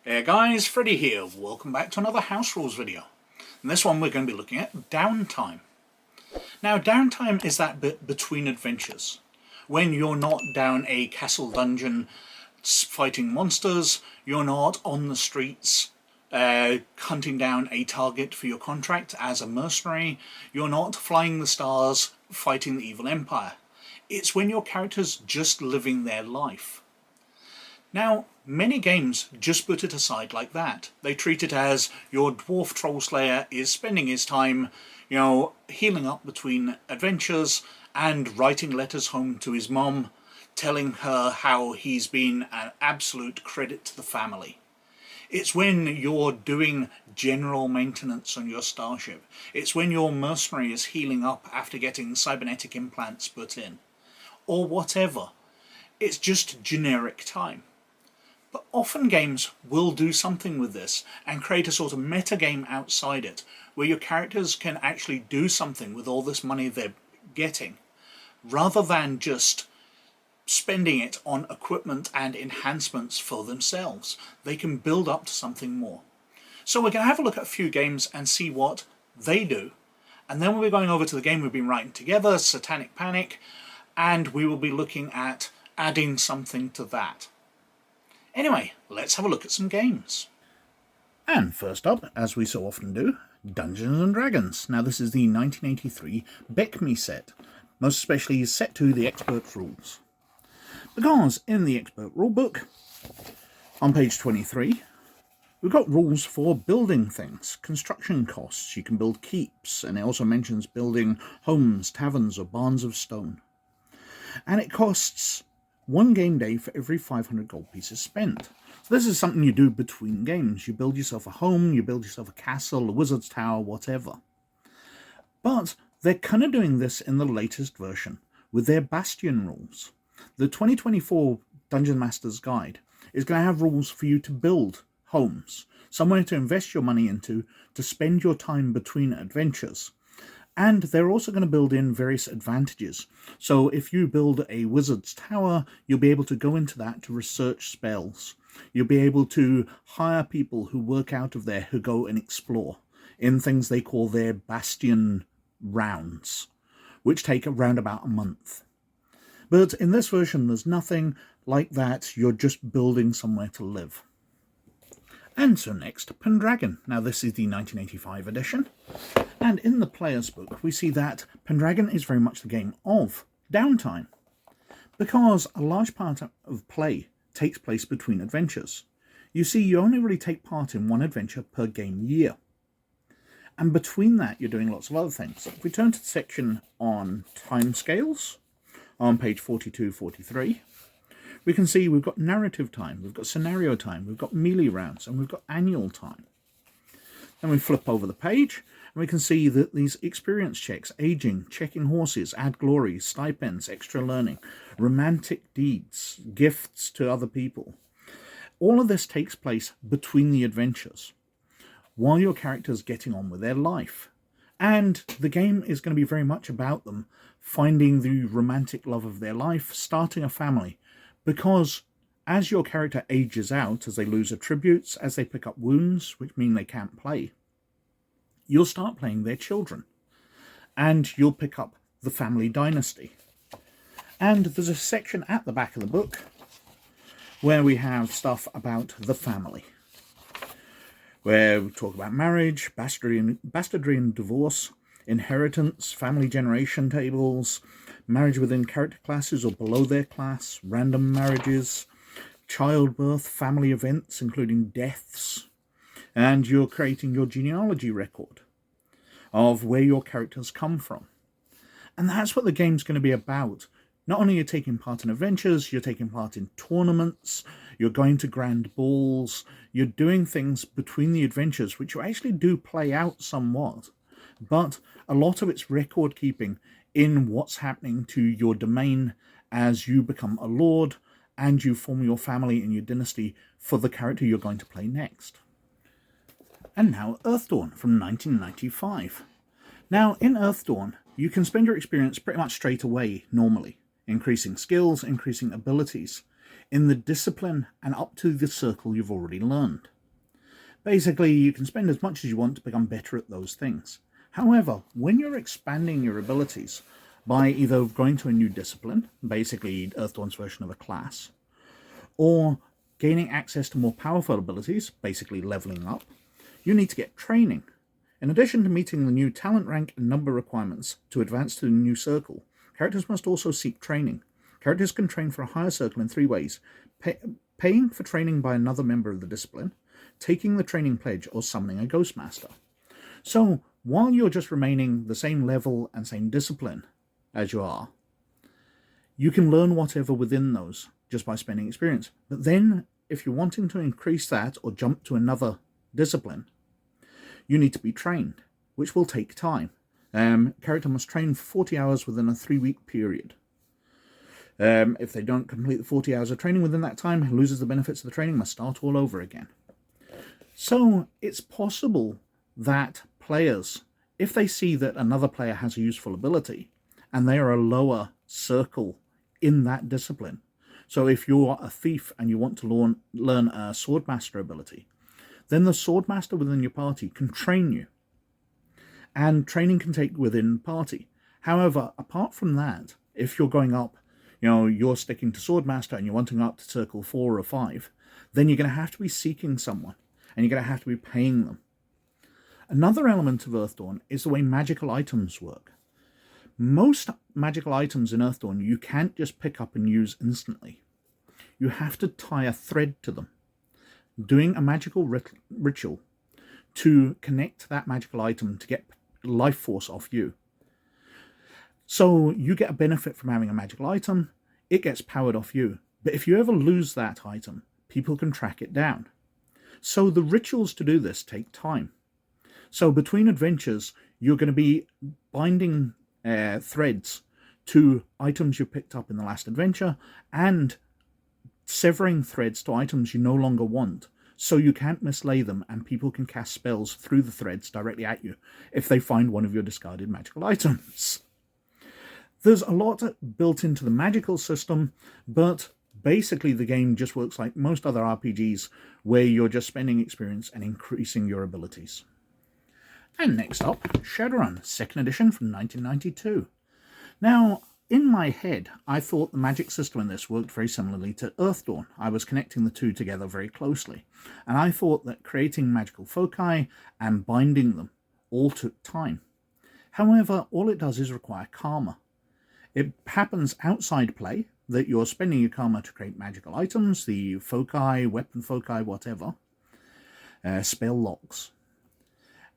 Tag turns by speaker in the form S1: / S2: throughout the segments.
S1: Hey guys, Freddy here. Welcome back to another House Rules video. In this one we're going to be looking at Downtime. Now Downtime is that bit between adventures. When you're not down a castle dungeon fighting monsters, you're not on the streets hunting down a target for your contract as a mercenary, you're not flying the stars fighting the evil empire. It's when your character's just living their life. Now, many games just put it aside like that. They treat it as your dwarf troll slayer is spending his time, healing up between adventures and writing letters home to his mom, telling her how he's been an absolute credit to the family. It's when you're doing general maintenance on your starship. It's when your mercenary is healing up after getting cybernetic implants put in. Or whatever. It's just generic time. But often games will do something with this and create a sort of metagame outside it, where your characters can actually do something with all this money they're getting, rather than just spending it on equipment and enhancements for themselves. They can build up to something more. So we're going to have a look at a few games and see what they do, and then we'll be going over to the game we've been writing together, Satanic Panic, and we will be looking at adding something to that. Anyway, let's have a look at some games. And first up, as we so often do, Dungeons and Dragons. Now this is the 1983 BECMI set, most especially set to the expert rules. Because in the expert rulebook, on page 23, we've got rules for building things, construction costs. You can build keeps, and it also mentions building homes, taverns, or barns of stone. And it costs 1 game day for every 500 gold pieces spent. So this is something you do between games. You build yourself a home, you build yourself a castle, a wizard's tower, whatever. But they're kind of doing this in the latest version with their Bastion rules. The 2024 Dungeon Master's Guide is going to have rules for you to build homes, somewhere to invest your money into, to spend your time between adventures. And they're also going to build in various advantages. So if you build a wizard's tower, you'll be able to go into that to research spells. You'll be able to hire people who work out of there who go and explore in things they call their Bastion rounds, which take around about a month. But in this version, there's nothing like that. You're just building somewhere to live. And so next, Pendragon. Now this is the 1985 edition. And in the player's book, we see that Pendragon is very much the game of Downtime, because a large part of play takes place between adventures. You see, you only really take part in one adventure per game year. And between that, you're doing lots of other things. If we turn to the section on timescales, on page 42-43, we can see we've got narrative time, we've got scenario time, we've got melee rounds, and we've got annual time. Then we flip over the page, and we can see that these experience checks, aging, checking horses, add glory, stipends, extra learning, romantic deeds, gifts to other people. All of this takes place between the adventures, while your character's getting on with their life. And the game is going to be very much about them finding the romantic love of their life, starting a family, because as your character ages out, as they lose attributes, as they pick up wounds, which mean they can't play, you'll start playing their children, and you'll pick up the family dynasty. And there's a section at the back of the book where we have stuff about the family, where we talk about marriage, bastardry and divorce, inheritance, family generation tables, marriage within character classes or below their class, random marriages, childbirth, family events, including deaths, and you're creating your genealogy record of where your characters come from. And that's what the game's going to be about. Not only are you taking part in adventures, you're taking part in tournaments, you're going to grand balls, you're doing things between the adventures, which you actually do play out somewhat, but a lot of it's record keeping in what's happening to your domain as you become a lord and you form your family and your dynasty for the character you're going to play next. And now Earthdawn from 1995. Now in Earthdawn, you can spend your experience pretty much straight away normally, increasing skills, increasing abilities, in the discipline and up to the circle you've already learned. Basically, you can spend as much as you want to become better at those things. However, when you're expanding your abilities by either going to a new discipline, basically Earthdawn's version of a class, or gaining access to more powerful abilities, basically leveling up, you need to get training. In addition to meeting the new talent rank and number requirements to advance to the new circle, characters must also seek training. Characters can train for a higher circle in 3 ways: paying for training by another member of the discipline, taking the training pledge, or summoning a ghost master. So, while you're just remaining the same level and same discipline as you are, you can learn whatever within those just by spending experience. But then, if you're wanting to increase that or jump to another discipline, you need to be trained, which will take time. Character must train for 40 hours within a 3-week period. If they don't complete the 40 hours of training within that time, loses the benefits of the training, must start all over again. So it's possible that players, if they see that another player has a useful ability, and they are a lower circle in that discipline, so if you're a thief and you want to learn a swordmaster ability, then the swordmaster within your party can train you. And training can take within party. However, apart from that, if you're going up, you're sticking to swordmaster and you're wanting up to circle 4 or 5, then you're going to have to be seeking someone, and you're going to have to be paying them. Another element of Earthdawn is the way magical items work. Most magical items in Earthdawn you can't just pick up and use instantly. You have to tie a thread to them, doing a magical ritual to connect that magical item to get life force off you. So you get a benefit from having a magical item, it gets powered off you. But if you ever lose that item, people can track it down. So the rituals to do this take time. So between adventures, you're going to be binding threads to items you picked up in the last adventure, and severing threads to items you no longer want, so you can't mislay them and people can cast spells through the threads directly at you if they find one of your discarded magical items. There's a lot built into the magical system, but basically the game just works like most other RPGs, where you're just spending experience and increasing your abilities. And next up, Shadowrun, 2nd edition from 1992. Now, in my head, I thought the magic system in this worked very similarly to Earthdawn. I was connecting the two together very closely, and I thought that creating magical foci and binding them all took time. However, all it does is require karma. It happens outside play, that you're spending your karma to create magical items, the foci, weapon foci, whatever, spell locks.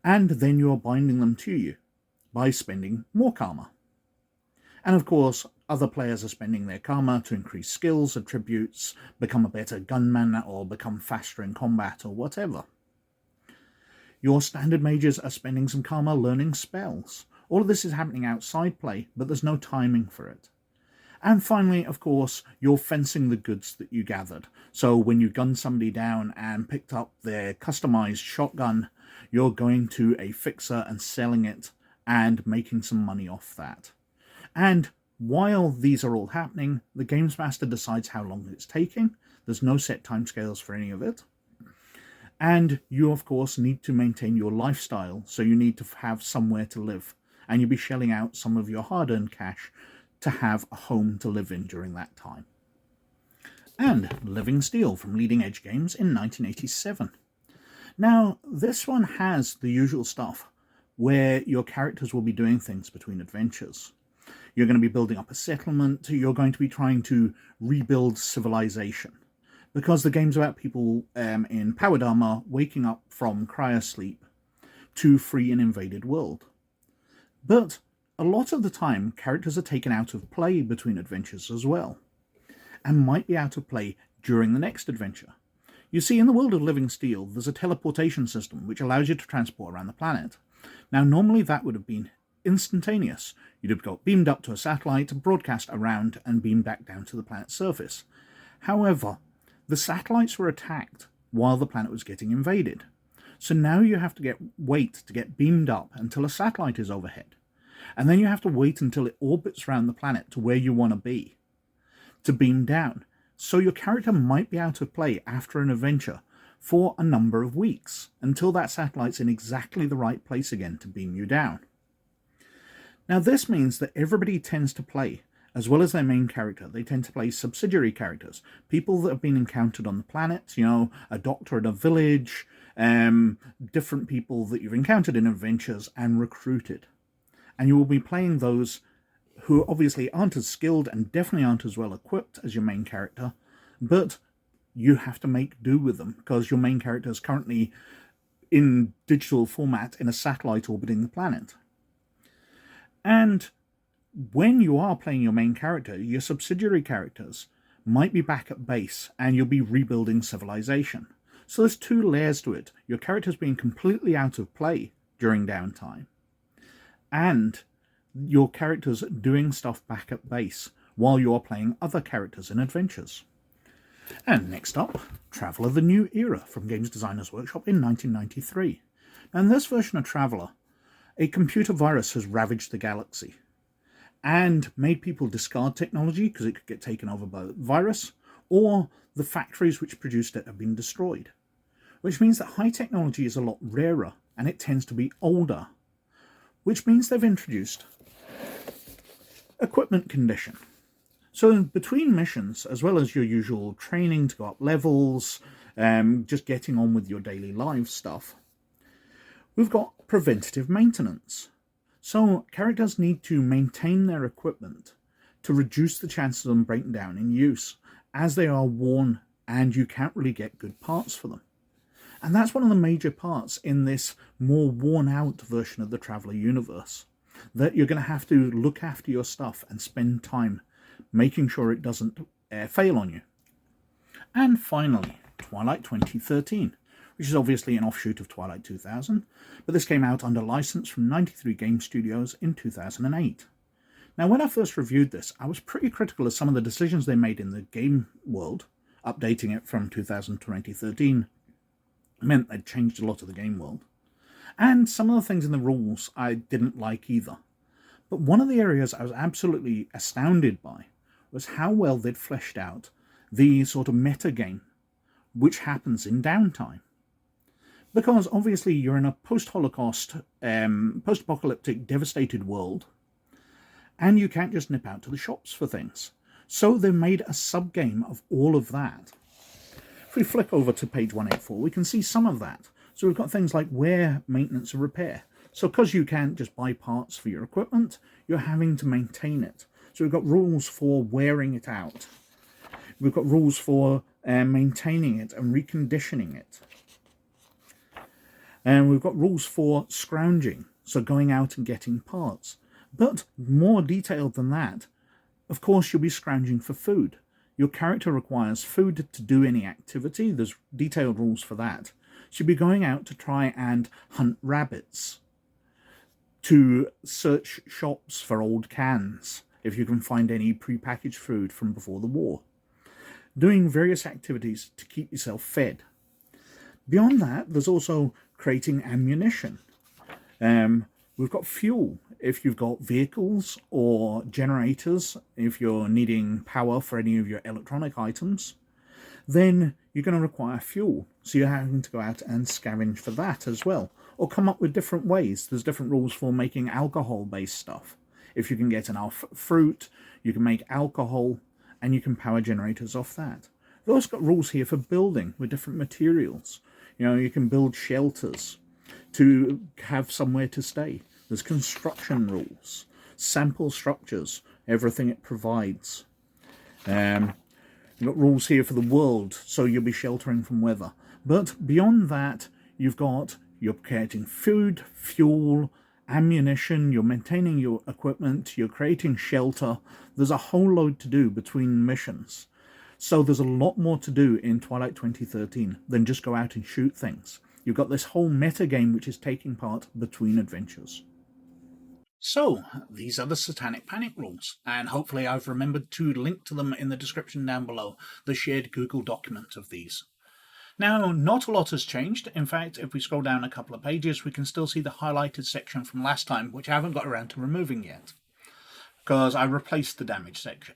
S1: And then you're binding them to you by spending more karma. And of course, other players are spending their karma to increase skills, attributes, become a better gunman, or become faster in combat, or whatever. Your standard mages are spending some karma learning spells. All of this is happening outside play, but there's no timing for it. And finally, of course, you're fencing the goods that you gathered. So when you gunned somebody down and picked up their customized shotgun, you're going to a fixer and selling it and making some money off that. And while these are all happening, the Games Master decides how long it's taking. There's no set timescales for any of it. And you, of course, need to maintain your lifestyle, so you need to have somewhere to live. And you'll be shelling out some of your hard-earned cash to have a home to live in during that time. And Living Steel from Leading Edge Games in 1987. Now, this one has the usual stuff, where your characters will be doing things between adventures. You're going to be building up a settlement, you're going to be trying to rebuild civilization. Because the game's about people in powered armor waking up from cryosleep to free an invaded world. But a lot of the time, characters are taken out of play between adventures as well, and might be out of play during the next adventure. You see, in the world of Living Steel, there's a teleportation system which allows you to transport around the planet. Now, normally that would have been instantaneous. You'd have got beamed up to a satellite, broadcast around, and beamed back down to the planet's surface. However, the satellites were attacked while the planet was getting invaded. So now you have to wait to get beamed up until a satellite is overhead. And then you have to wait until it orbits around the planet to where you want to be to beam down. So your character might be out of play after an adventure for a number of weeks until that satellite's in exactly the right place again to beam you down. Now this means that everybody tends to play, as well as their main character, they tend to play subsidiary characters, people that have been encountered on the planet, a doctor in a village, different people that you've encountered in adventures and recruited. And you will be playing those who obviously aren't as skilled and definitely aren't as well equipped as your main character, but you have to make do with them because your main character is currently in digital format in a satellite orbiting the planet. And when you are playing your main character, your subsidiary characters might be back at base and you'll be rebuilding civilization. So there's two layers to it. Your character's being completely out of play during downtime, and your character's doing stuff back at base while you're playing other characters in adventures. And next up, Traveller: The New Era from Games Designers Workshop in 1993. Now in this version of Traveller, a computer virus has ravaged the galaxy and made people discard technology because it could get taken over by the virus, or the factories which produced it have been destroyed. Which means that high technology is a lot rarer and it tends to be older, which means they've introduced equipment condition. So between missions, as well as your usual training to go up levels, just getting on with your daily life stuff, we've got preventative maintenance. So characters need to maintain their equipment to reduce the chances of them breaking down in use, as they are worn and you can't really get good parts for them. And that's one of the major parts in this more worn out version of the Traveller universe, that you're going to have to look after your stuff and spend time making sure it doesn't fail on you. And finally, Twilight 2013, which is obviously an offshoot of Twilight 2000, but this came out under license from 93 Game Studios in 2008. Now, when I first reviewed this, I was pretty critical of some of the decisions they made in the game world. Updating it from 2000 to 2013 meant they'd changed a lot of the game world. And some of the things in the rules I didn't like either. But one of the areas I was absolutely astounded by was how well they'd fleshed out the sort of meta game which happens in downtime. Because obviously you're in a post-Holocaust, post-apocalyptic, devastated world, and you can't just nip out to the shops for things. So they made a sub-game of all of that. If we flick over to page 184, we can see some of that. So we've got things like wear, maintenance, and repair. So because you can't just buy parts for your equipment, you're having to maintain it. So we've got rules for wearing it out. We've got rules for maintaining it and reconditioning it. And we've got rules for scrounging, so going out and getting parts. But more detailed than that, of course, you'll be scrounging for food. Your character requires food to do any activity. There's detailed rules for that. She'll be going out to try and hunt rabbits, to search shops for old cans, if you can find any prepackaged food from before the war. Doing various activities to keep yourself fed. Beyond that, there's also creating ammunition. We've got fuel. If you've got vehicles or generators, if you're needing power for any of your electronic items, then you're going to require fuel. So you're having to go out and scavenge for that as well. Or come up with different ways. There's different rules for making alcohol-based stuff. If you can get enough fruit, you can make alcohol, and you can power generators off that. We've also got rules here for building with different materials. You can build shelters to have somewhere to stay. There's construction rules, sample structures, everything it provides. You've got rules here for the world, so you'll be sheltering from weather. But beyond that, you're creating food, fuel, ammunition, you're maintaining your equipment, you're creating shelter. There's a whole load to do between missions. So there's a lot more to do in Twilight 2013 than just go out and shoot things. You've got this whole meta game which is taking part between adventures. So, these are the Satanic Panic rules, and hopefully I've remembered to link to them in the description down below, the shared Google document of these. Now, not a lot has changed. In fact, if we scroll down a couple of pages, we can still see the highlighted section from last time, which I haven't got around to removing yet, because I replaced the damage section.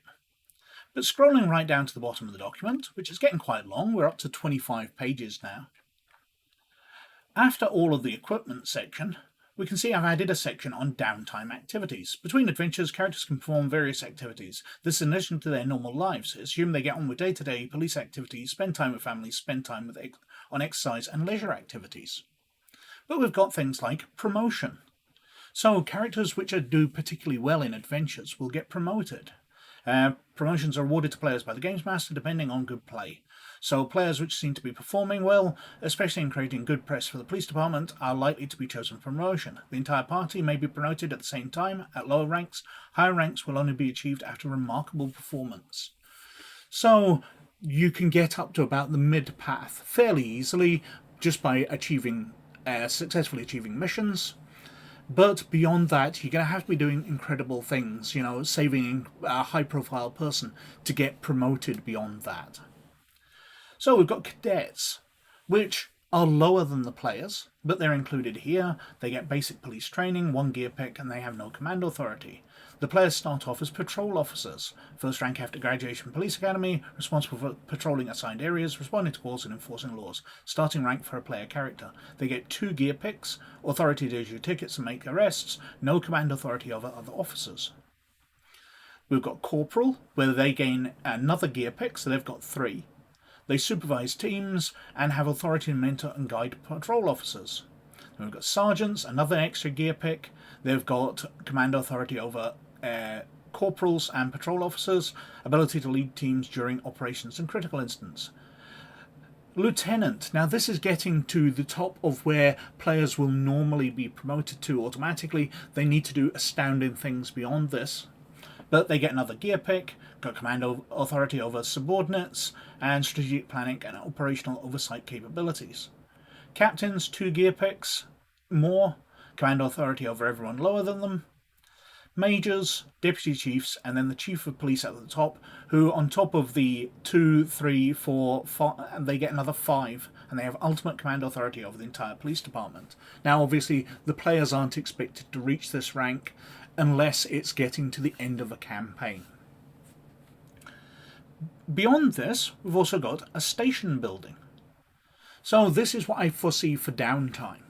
S1: But scrolling right down to the bottom of the document, which is getting quite long, we're up to 25 pages now. After all of the equipment section, we can see I've added a section on downtime activities. Between adventures, characters can perform various activities. This is in addition to their normal lives. Assume they get on with day-to-day police activities, spend time with families, spend time on exercise and leisure activities. But we've got things like promotion. So characters which do particularly well in adventures will get promoted. Promotions are awarded to players by the Games Master depending on good play. So players which seem to be performing well, especially in creating good press for the police department, are likely to be chosen for promotion. The entire party may be promoted at the same time at lower ranks. Higher ranks will only be achieved after remarkable performance. So you can get up to about the mid-path fairly easily just by successfully achieving missions. But beyond that, you're going to have to be doing incredible things, saving a high-profile person to get promoted beyond that. So we've got cadets, which are lower than the players, but they're included here. They get basic police training, 1 gear pick, and they have no command authority. The players start off as patrol officers, first rank after graduation from police academy, responsible for patrolling assigned areas, responding to calls and enforcing laws. Starting rank for a player character. They get 2 gear picks, authority to issue tickets and make arrests, no command authority over other officers. We've got corporal, where they gain another gear pick, so they've got 3. They supervise teams and have authority to mentor and guide patrol officers. Then we've got sergeants, another extra gear pick. They've got command authority over corporals and patrol officers, ability to lead teams during operations and critical incidents. Lieutenant. Now this is getting to the top of where players will normally be promoted to automatically. They need to do astounding things beyond this. But they get another gear pick, got command authority over subordinates, and strategic planning and operational oversight capabilities. Captains, 2 gear picks, more, command authority over everyone lower than them. Majors, deputy chiefs, and then the chief of police at the top, who on top of the 2, 3, 4, 5, they get another 5, and they have ultimate command authority over the entire police department. Now obviously the players aren't expected to reach this rank unless it's getting to the end of a campaign. Beyond this, we've also got a station building. So this is what I foresee for downtime,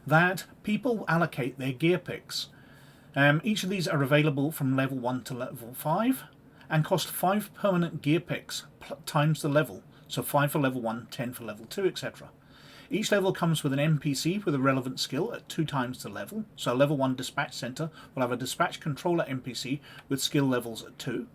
S1: that people allocate their gear picks. Each of these are available from level 1 to level 5 and cost 5 permanent gear picks times the level, so 5 for level 1, 10 for level 2, etc. Each level comes with an NPC with a relevant skill at 2 times the level, so a level 1 dispatch center will have a dispatch controller NPC with skill levels at 2.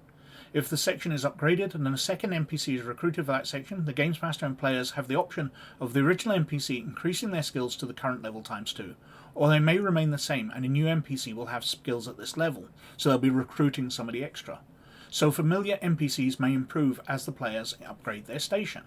S1: If the section is upgraded and then a second NPC is recruited for that section, the Games Master and players have the option of the original NPC increasing their skills to the current level times 2, or they may remain the same and a new NPC will have skills at this level, so they'll be recruiting somebody extra. So familiar NPCs may improve as the players upgrade their station.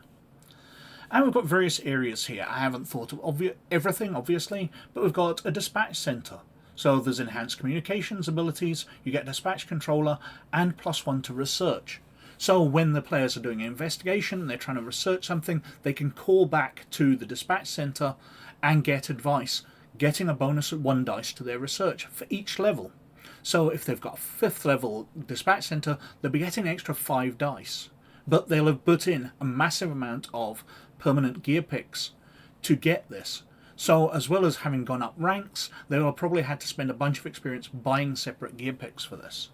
S1: And we've got various areas here. I haven't thought of everything, obviously, but we've got a dispatch center. So there's enhanced communications abilities, you get dispatch controller, and +1 to research. So when the players are doing an investigation and they're trying to research something, they can call back to the dispatch center and get advice, getting a bonus of 1 dice to their research for each level. So if they've got a 5th level dispatch center, they'll be getting an extra 5 dice. But they'll have put in a massive amount of permanent gear picks to get this. So as well as having gone up ranks, they will probably had to spend a bunch of experience buying separate gear picks for this.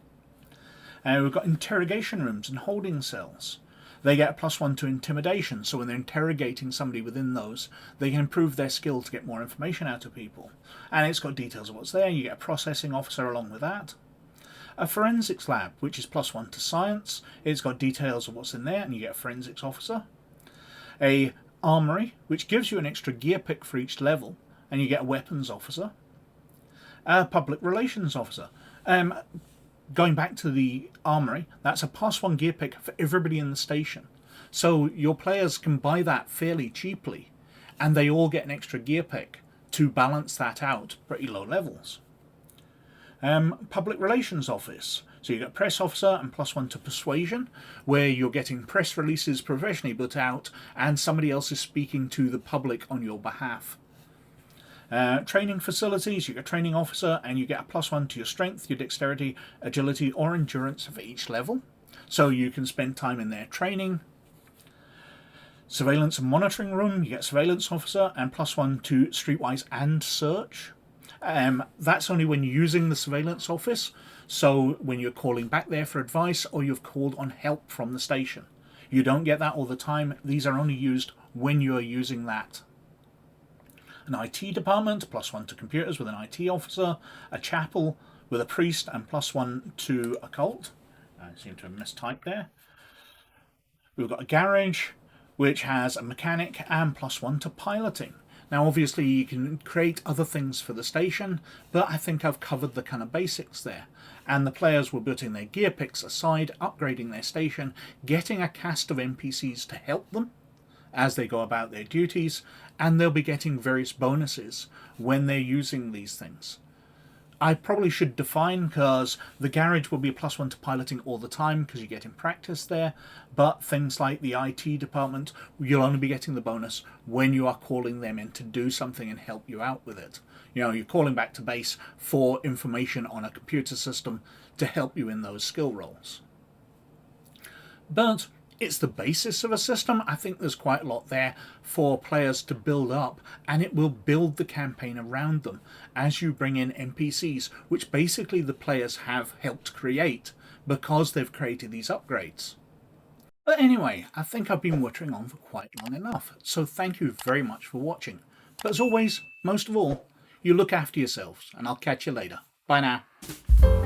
S1: We've got interrogation rooms and holding cells. They get a +1 to intimidation, so when they're interrogating somebody within those, they can improve their skill to get more information out of people. And it's got details of what's there. You get a processing officer along with that. A forensics lab, which is +1 to science. It's got details of what's in there, and you get a forensics officer. A armory, which gives you an extra gear pick for each level, and you get a weapons officer. A public relations officer. Going back to the armory, that's a +1 gear pick for everybody in the station. So your players can buy that fairly cheaply, and they all get an extra gear pick to balance that out pretty low levels. Public relations office. So you get press officer and +1 to persuasion, where you're getting press releases professionally put out and somebody else is speaking to the public on your behalf. Training facilities, you get training officer and you get a +1 to your strength, your dexterity, agility or endurance for each level. So you can spend time in there training. Surveillance and monitoring room, you get surveillance officer and +1 to streetwise and search. That's only when using the surveillance office, so when you're calling back there for advice or you've called on help from the station. You don't get that all the time. These are only used when you're using that. An IT department, +1 to computers with an IT officer. A chapel with a priest and +1 to occult. I seem to have mistyped there. We've got a garage, which has a mechanic and +1 to piloting. Now obviously you can create other things for the station, but I think I've covered the kind of basics there. And the players will be putting their gear picks aside, upgrading their station, getting a cast of NPCs to help them as they go about their duties, and they'll be getting various bonuses when they're using these things. I probably should define, because the garage will be a +1 to piloting all the time because you're getting practice there, but things like the IT department, you'll only be getting the bonus when you are calling them in to do something and help you out with it. You know, you're calling back to base for information on a computer system to help you in those skill rolls. But it's the basis of a system. I think there's quite a lot there for players to build up, and it will build the campaign around them as you bring in NPCs, which basically the players have helped create because they've created these upgrades. But anyway, I think I've been wittering on for quite long enough, so thank you very much for watching. But as always, most of all, you look after yourselves, and I'll catch you later. Bye now.